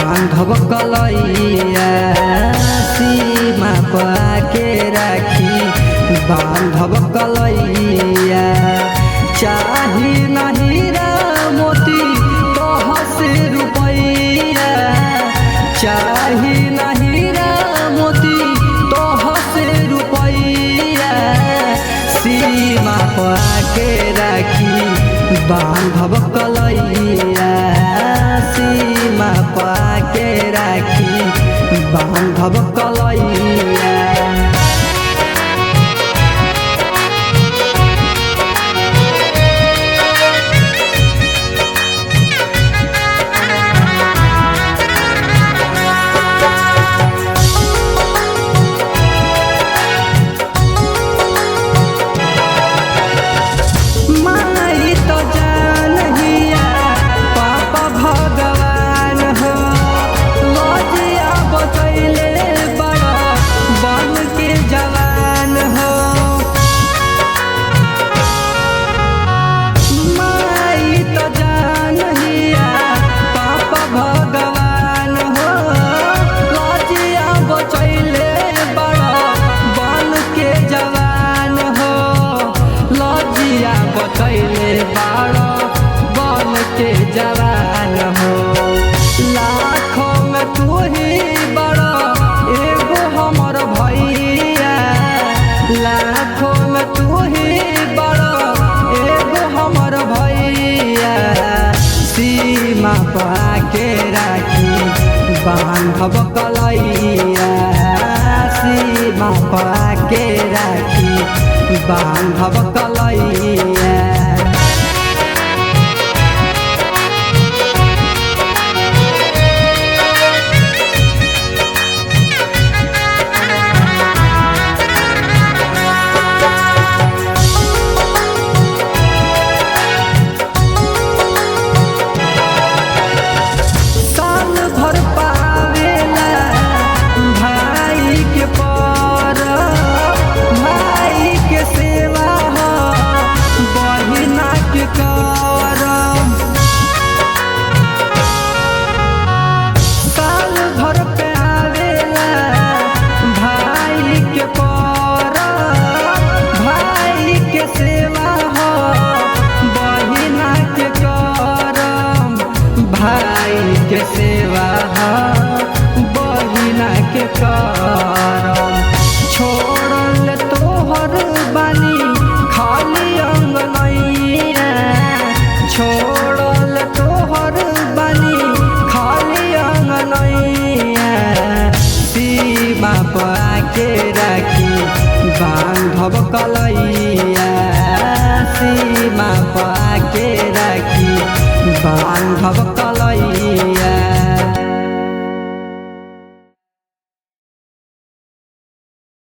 बांधब कलैया सीमा पाके राखी बांधब कलैया। चाही नहीं रा मोती तोह से रुपैया, चाही नहीं रा मोती तोह से रुपैया। सीमा पाके राखी बांधब कलैया सीमा पाके राखी बांधब कलैया। के जवान हो लाखों में तू ही बड़ा एगो हमर भैया, लाखों में तू ही बड़ा एगो हमर भैया। सीमा पाके राखी बांधब कलैया सीमा पाके राखी बांधब कलैया। भाई के सेवा बहिना के करम छोड़ल तोहर बानी खाली अंगनैया, छोड़ल तोहर बानी खाली अंगनैया। सीमा पाके राखी बांधब कलैया सीमा पाके राखी बांधब कलैया।